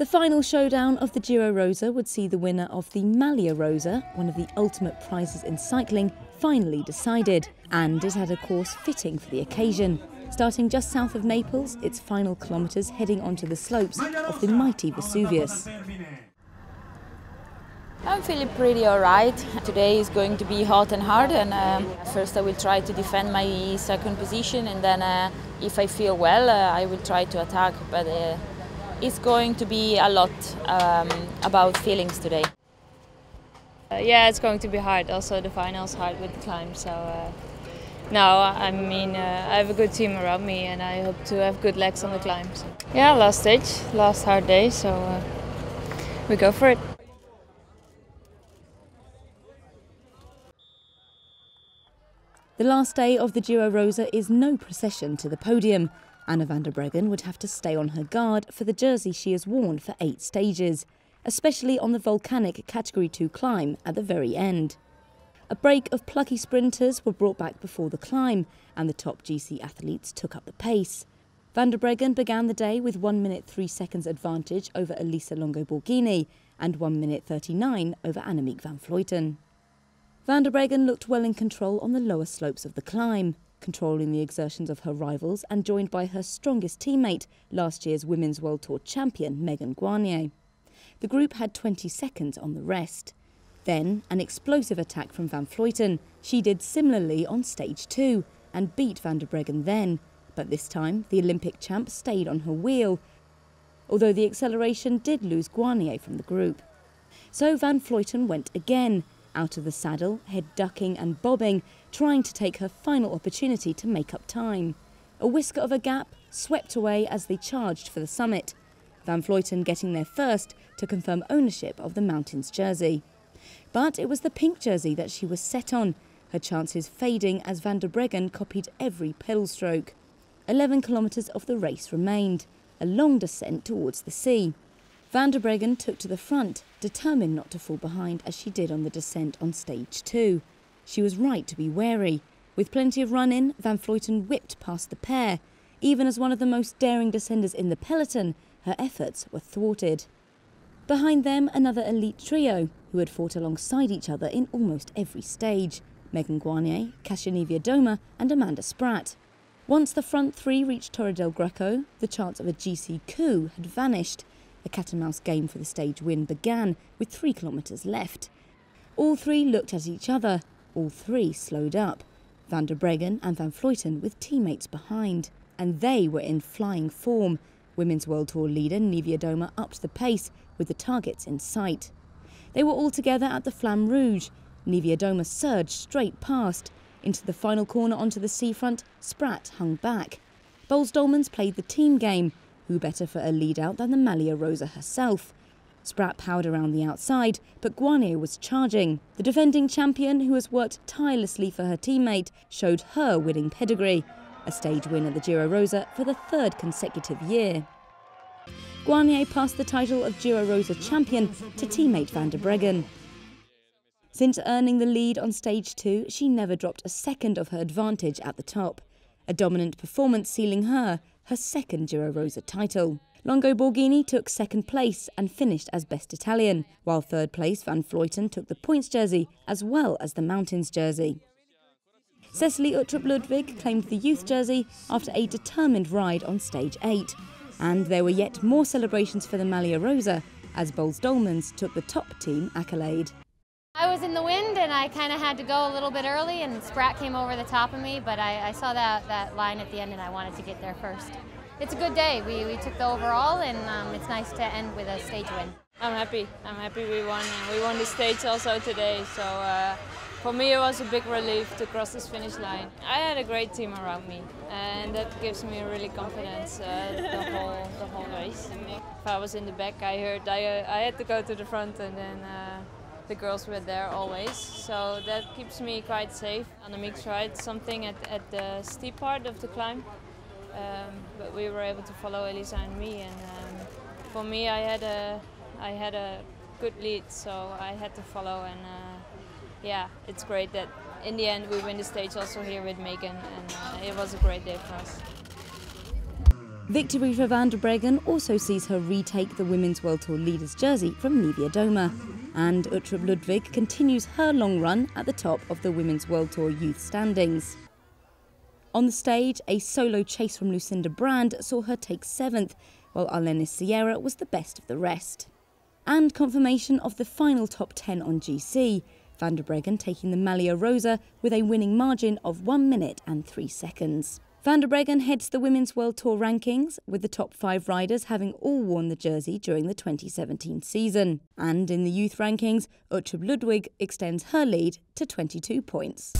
final showdown of the Giro Rosa would see the winner of the Maglia Rosa, one of the ultimate prizes in cycling, finally decided, and it had a course fitting for the occasion. Starting just south of Naples, its final kilometres heading onto the slopes of the mighty Vesuvius. I'm feeling pretty alright. Today is going to be hot and hard, and first I will try to defend my second position, and then if I feel well I will try to attack, but it's going to be a lot about feelings today. Yeah, it's going to be hard. Also the final's hard with the climb, so no, I mean I have a good team around me and I hope to have good legs on the climb. So. Yeah, last stage, last hard day, so we go for it. The last day of the Giro Rosa is no procession to the podium. Anna van der Breggen would have to stay on her guard for the jersey she has worn for 8 stages, especially on the volcanic Category 2 climb at the very end. A break of plucky sprinters were brought back before the climb, and the top GC athletes took up the pace. Van der Breggen began the day with 1 minute 3 seconds advantage over Elisa Longo Borghini and 1 minute 39 over Annemiek van Vleuten. Van der Breggen looked well in control on the lower slopes of the climb, controlling the exertions of her rivals and joined by her strongest teammate, last year's Women's World Tour champion Megan Guarnier. The group had 20 seconds on the rest. Then, an explosive attack from van Vleuten. She did similarly on stage 2 and beat Van der Breggen then, but this time the Olympic champ stayed on her wheel, although the acceleration did lose Guarnier from the group. So van Vleuten went again, out of the saddle, head ducking and bobbing, trying to take her final opportunity to make up time. A whisker of a gap swept away as they charged for the summit, Van Vleuten getting there first to confirm ownership of the Mountains jersey. But it was the pink jersey that she was set on, her chances fading as Van der Breggen copied every pedal stroke. 11 kilometres of the race remained, a long descent towards the sea. Van der Breggen took to the front, determined not to fall behind as she did on the descent on stage 2. She was right to be wary. With plenty of run-in, Van Vleuten whipped past the pair. Even as one of the most daring descenders in the peloton, her efforts were thwarted. Behind them, another elite trio, who had fought alongside each other in almost every stage: Megan Guarnier, Kasia Niewiadoma and Amanda Spratt. Once the front three reached Torre del Greco, the chance of a GC coup had vanished. The cat-and-mouse game for the stage win began with 3 kilometres left. All three looked at each other. All three slowed up. Van der Breggen and Van Vleuten with teammates behind. And they were in flying form. Women's World Tour leader Niewiadoma upped the pace with the targets in sight. They were all together at the Flamme Rouge. Niewiadoma surged straight past. Into the final corner onto the seafront, Spratt hung back. Boels-Dolmans played the team game. Who better for a lead-out than the Maglia Rosa herself? Spratt powered around the outside, but Guarnier was charging. The defending champion, who has worked tirelessly for her teammate, showed her winning pedigree. A stage win at the Giro Rosa for the 3rd consecutive year. Guarnier passed the title of Giro Rosa champion to teammate Van der Breggen. Since earning the lead on stage 2, she never dropped a second of her advantage at the top. A dominant performance sealing her 2nd Giro Rosa title. Longo Borghini took 2nd place and finished as best Italian, while 3rd place Van Vleuten took the points jersey as well as the Mountains jersey. Cecilie Uttrup Ludwig claimed the youth jersey after a determined ride on stage 8. And there were yet more celebrations for the Maglia Rosa as Boels-Dolmans took the top team accolade. I was in the wind and I kind of had to go a little bit early, and Spratt came over the top of me, but I saw that line at the end and I wanted to get there first. It's a good day. We took the overall, and it's nice to end with a stage win. I'm happy we won. We won the stage also today, so for me it was a big relief to cross this finish line. I had a great team around me, and that gives me really confidence the whole race. If I was in the back, I heard I had to go to the front, and then the girls were there always, so that keeps me quite safe. Annemiek tried something at the steep part of the climb, but we were able to follow Elisa and me, and for me I had a good lead, so I had to follow, and yeah, it's great that in the end we win the stage also here with Megan, and it was a great day for us. Victory for van der Breggen also sees her retake the Women's World Tour leaders jersey from Niewiadoma. And Uttrup Ludwig continues her long run at the top of the Women's World Tour youth standings. On the stage, a solo chase from Lucinda Brand saw her take 7th, while Arlenis Sierra was the best of the rest. And confirmation of the final top 10 on GC, van der Breggen taking the Giro Rosa with a winning margin of 1 minute and 3 seconds. Van der Breggen heads the Women's World Tour rankings, with the top 5 riders having all worn the jersey during the 2017 season. And in the youth rankings, Uttrup Ludwig extends her lead to 22 points.